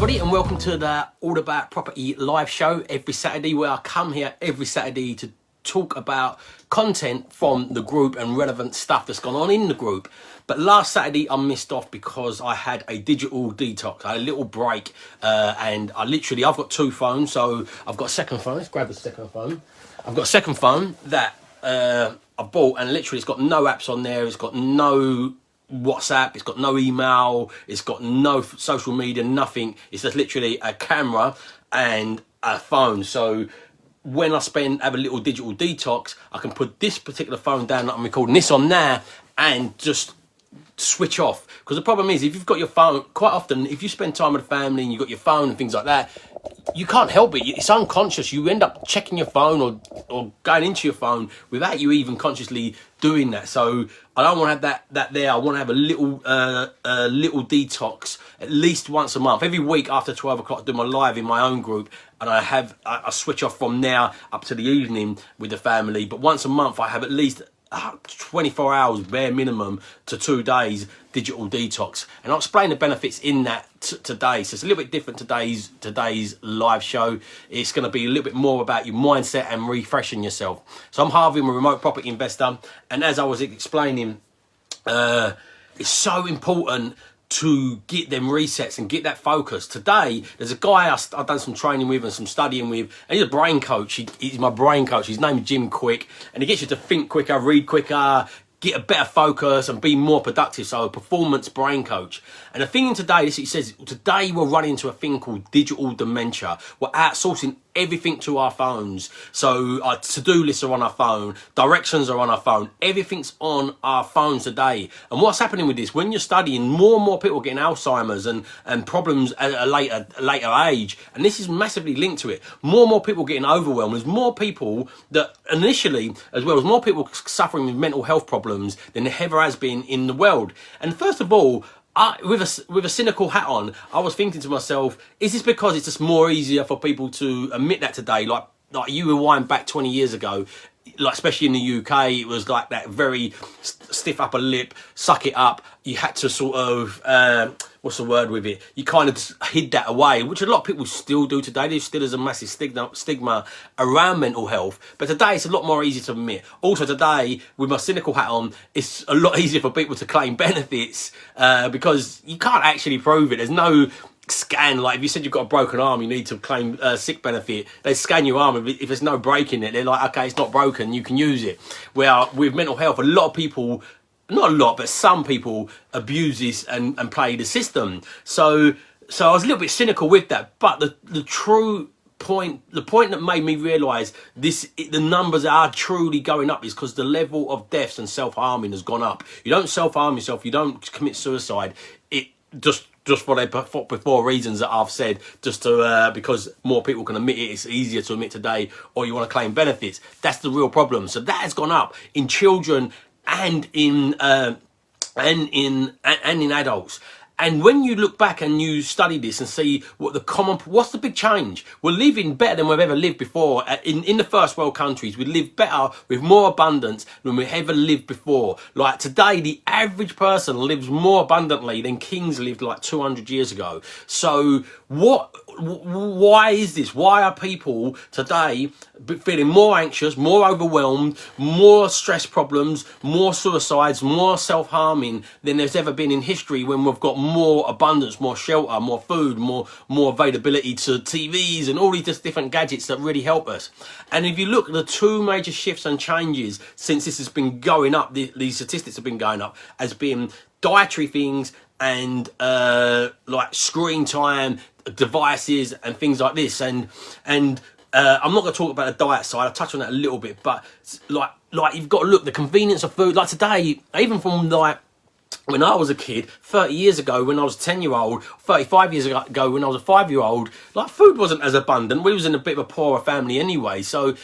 everybody, and welcome to the All About Property live show every Saturday, where I come here every Saturday to talk about content from the group and relevant stuff that's gone on in the group. But last Saturday I missed off because I had a digital detox. I had a little break, and I've got two phones, so I've got a second phone. Let's grab the second phone. I've got a second phone that I bought, and literally it's got no apps on there. It's got no WhatsApp, it's got no email, it's got no social media, nothing. It's just literally a camera and a phone. So when I have a little digital detox, I can put this particular phone down that I'm recording this on there and just switch off. Because the problem is, if you've got your phone, quite often if you spend time with the family and you've got your phone and things like that, you can't help it. It's unconscious. You end up checking your phone or going into your phone without you even consciously doing that. So I don't want to have that there. I want to have a little detox at least once a month. Every week after 12 o'clock, I do my live in my own group, and I switch off from now up to the evening with the family. But once a month, I have at least 24 hours bare minimum to 2 days digital detox, and I'll explain the benefits in that today. So it's a little bit different today's live show. It's going to be a little bit more about your mindset and refreshing yourself. So I'm Harvey, I'm a remote property investor, and as I was explaining, it's so important to get them resets and get that focus. Today, there's a guy I've done some training with and some studying with, and he's a brain coach. He's my brain coach. His name is Jim Quick, and he gets you to think quicker, read quicker, get a better focus and be more productive. So a performance brain coach. And the thing in today, he says, today we're running into a thing called digital dementia. We're outsourcing everything to our phones. So our to-do lists are on our phone, directions are on our phone, everything's on our phones today. And what's happening with this, when you're studying, more and more people are getting Alzheimer's and problems at a later age. And this is massively linked to it. More and more people getting overwhelmed. There's more people that initially, as well as more people suffering with mental health problems than there ever has been in the world. And first of all, with a cynical hat on, I was thinking to myself, is this because it's just more easier for people to admit that today? Like you rewind back 20 years ago, like especially in the UK, it was like that very stiff upper lip, suck it up. You had to sort of, what's the word with it? You kind of hid that away, which a lot of people still do today. There still is a massive stigma around mental health. But today it's a lot more easy to admit. Also today, with my cynical hat on, it's a lot easier for people to claim benefits because you can't actually prove it. There's no scan, like if you said you've got a broken arm, you need to claim sick benefit. They scan your arm. If there's no break in it, they're like, okay, it's not broken, you can use it. Where with mental health, a lot of people, not a lot, but some people abuse this and play the system. So I was a little bit cynical with that. But the true point, the point that made me realise the numbers are truly going up is because the level of deaths and self-harming has gone up. You don't self-harm yourself, you don't commit suicide. It just for the before reasons that I've said, just to because more people can admit it, it's easier to admit today, or you want to claim benefits. That's the real problem. So that has gone up in children and in adults. And when you look back and you study this and see what's the big change? We're living better than we've ever lived before. In the first world countries, we live better with more abundance than we ever lived before. Like today, the average person lives more abundantly than kings lived like 200 years ago. So why is this? Why are people today feeling more anxious, more overwhelmed, more stress problems, more suicides, more self-harming than there's ever been in history, when we've got more abundance, more shelter, more food, more availability to TVs and all these different gadgets that really help us? And if you look at the two major shifts and changes since this has been going up, these statistics have been going up, as being dietary things and like screen time, devices and things like this. And I'm not going to talk about the diet side. I'll touch on that a little bit, but like you've got to look the convenience of food. Like today, even from like when I was a kid, 30 years ago, when I was a 10-year-old, 35 years ago, when I was a 5-year-old, like food wasn't as abundant. We was in a bit of a poorer family anyway,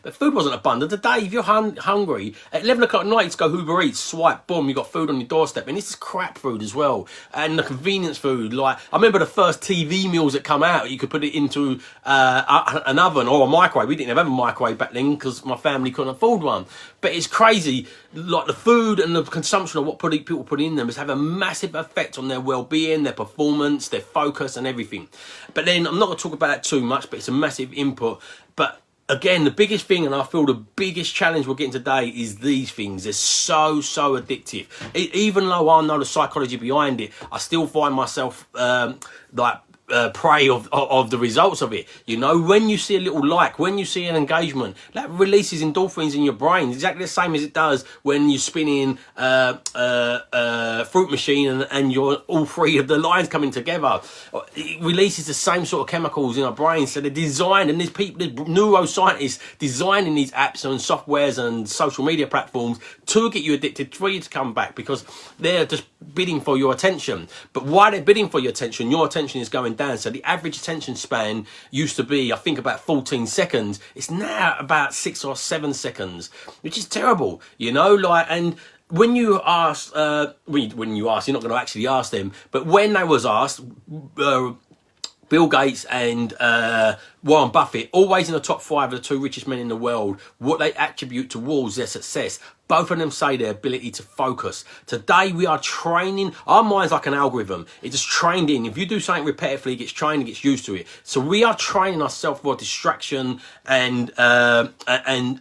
but food wasn't abundant. Today, if you're hungry, at 11 o'clock at night, you go Uber Eats, swipe, boom, you got food on your doorstep. And this is crap food as well. And the convenience food, like, I remember the first TV meals that come out, you could put it into an oven or a microwave. We didn't have a microwave back then because my family couldn't afford one. But it's crazy, like the food and the consumption of what people put in them members have a massive effect on their well-being, their performance, their focus and everything. But then I'm not going to talk about that too much, but it's a massive input. But again, the biggest thing, and I feel the biggest challenge we're getting today, is these things. They're so addictive. Even though I know the psychology behind it, I still find myself prey of the results of it. You know, when you see a little like, when you see an engagement, that releases endorphins in your brain, exactly the same as it does when you're spinning fruit machine and you're all three of the lines coming together. It releases the same sort of chemicals in our brains. So they're designed, and there's neuroscientists designing these apps and softwares and social media platforms to get you addicted, for you to come back, because they're just bidding for your attention. But while they're bidding for your attention is going down. So the average attention span used to be, I think, about 14 seconds. It's now about 6 or 7 seconds, which is terrible, you know, like, and when you ask, when you ask, you're not going to actually ask them, but when they was asked, Bill Gates and Warren Buffett, always in the top 5 of the 2 richest men in the world, what they attribute towards their success, both of them say their ability to focus. Today we are training, our mind's like an algorithm. It's just trained in. If you do something repetitively, it gets trained, it gets used to it. So we are training ourselves for distraction and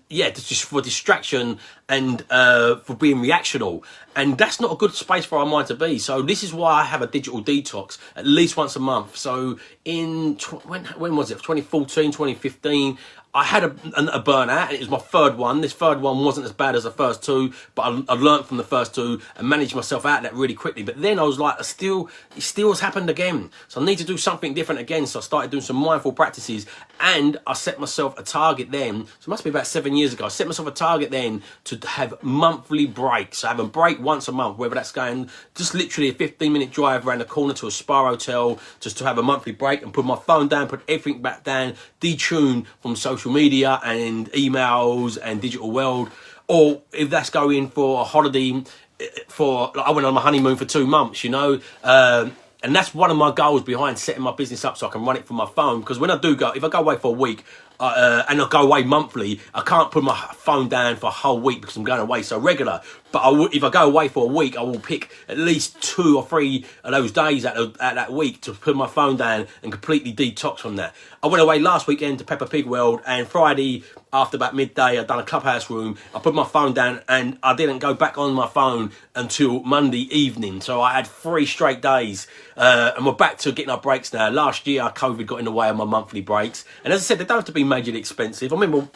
just for distraction and for being reactional. And that's not a good space for our mind to be. So this is why I have a digital detox at least once a month. So when was it? 2014, 2015. I had a burnout, and it was my 3rd one. This 3rd one wasn't as bad as the first 2, but I learned from the first 2 and managed myself out of that really quickly. But then I was like, it still has happened again. So I need to do something different again. So I started doing some mindful practices, and I set myself a target then. So it must be about 7 years ago. I set myself a target then to have monthly breaks. So I have a break once a month, whether that's going just literally a 15-minute drive around the corner to a spa hotel, just to have a monthly break and put my phone down, put everything back down, detune from social media and emails and digital world. Or if that's going for a holiday, I went on my honeymoon for 2 months, you know, and that's one of my goals behind setting my business up, so I can run it from my phone. Because when I do go, if I go away for a week, and I go away monthly, I can't put my phone down for a whole week because I'm going away so regular. But if I go away for a week, I will pick at least 2 or 3 of those days at that week to put my phone down and completely detox from that. I went away last weekend to Peppa Pig World, and Friday after about midday, I'd done a clubhouse room. I put my phone down and I didn't go back on my phone until Monday evening. So I had 3 straight days, and we're back to getting our breaks now. Last year, COVID got in the way of my monthly breaks. And as I said, they don't have to be majorly expensive. I remember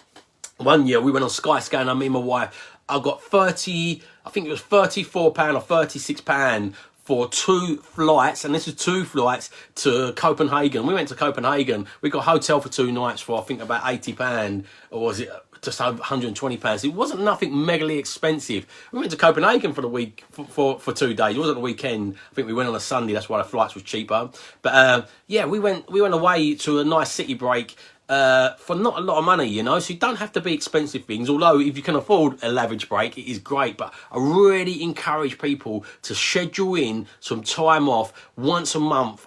one year we went on Skyscanner, me and my wife. I got I think it was £34 or £36 for 2 flights, and this is 2 flights to Copenhagen. We went to Copenhagen. We got a hotel for 2 nights for I think about £80, or was it just over £120? It wasn't nothing megally expensive. We went to Copenhagen for the week for 2 days. It wasn't a weekend. I think we went on a Sunday. That's why the flights was cheaper. But yeah, we went away to a nice city break. For not a lot of money, you know, so you don't have to be expensive things, although if you can afford a lavish break, it is great. But I really encourage people to schedule in some time off once a month,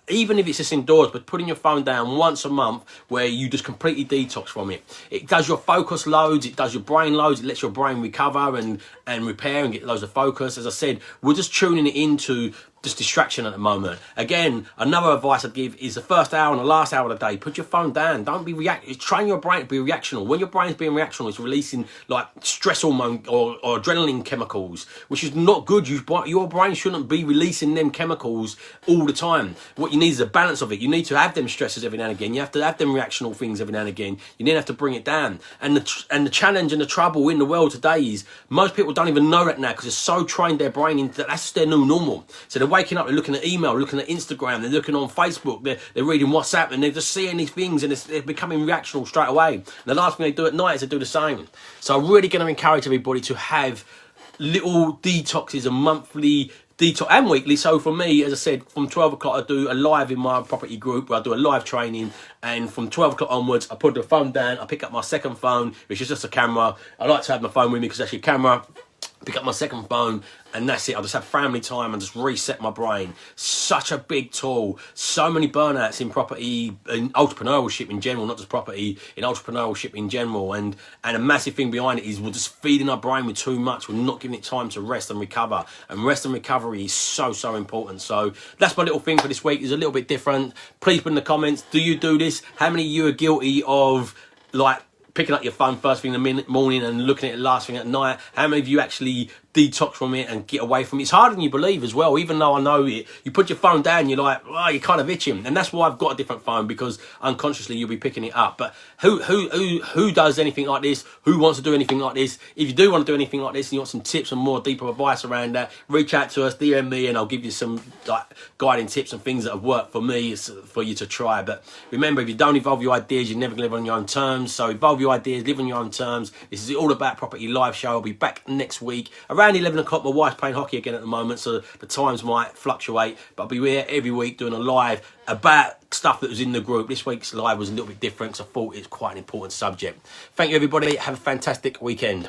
even if it's just indoors, but putting your phone down once a month where you just completely detox from it. It does your focus loads, it does your brain loads, it lets your brain recover and repair and get loads of focus. As I said, we're just tuning it into just distraction at the moment. Again, another advice I'd give is the first hour and the last hour of the day, put your phone down. Don't be train your brain to be reactional. When your brain's being reactional, it's releasing like stress hormone or adrenaline chemicals, which is not good. Your brain shouldn't be releasing them chemicals all the time. What you need is a balance of it. You need to have them stresses every now and again. You have to have them reactional things every now and again. You then have to bring it down. And the challenge and the trouble in the world today is most people don't even know that now because they're so trained their brain into that's their new normal. So they're waking up, they're looking at email, looking at Instagram, they're looking on Facebook, they're reading WhatsApp, and they're just seeing these things, and they're becoming reactional straight away. And the last thing they do at night is they do the same. So I'm really going to encourage everybody to have little detoxes, a monthly detox and weekly. So for me, as I said, from 12 o'clock I do a live in my property group where I do a live training, and from 12 o'clock onwards I put the phone down, I pick up my second phone, which is just a camera. I like to have my phone with me because actually a camera pick up my second phone, and that's it. I just have family time and just reset my brain. Such a big tool. So many burnouts in property, in entrepreneurship in general, not just property, in entrepreneurship in general. And a massive thing behind it is we're just feeding our brain with too much. We're not giving it time to rest and recover. And rest and recovery is so, so important. So that's my little thing for this week. It's a little bit different. Please put in the comments, do you do this? How many of you are guilty of, like, picking up your phone first thing in the morning and looking at it last thing at night? How many of you actually detox from it and get away from it? It's harder than you believe as well. Even though I know it, you put your phone down, you're like, oh, you're kind of itching. And that's why I've got a different phone, because unconsciously you'll be picking it up. But who does anything like this? Who wants to do anything like this? If you do want to do anything like this and you want some tips and more deeper advice around that, reach out to us, DM me, and I'll give you some like guiding tips and things that have worked for me for you to try. But remember, if you don't evolve your ideas, you're never going to live on your own terms. So evolve your ideas, live on your own terms. This is all about property live show. I'll be back next week around 11 o'clock. My wife's playing hockey again at the moment, so the times might fluctuate, but I'll be here every week doing a live about stuff that was in the group. This week's live was a little bit different because I thought it's quite an important subject. Thank you, everybody. Have a fantastic weekend.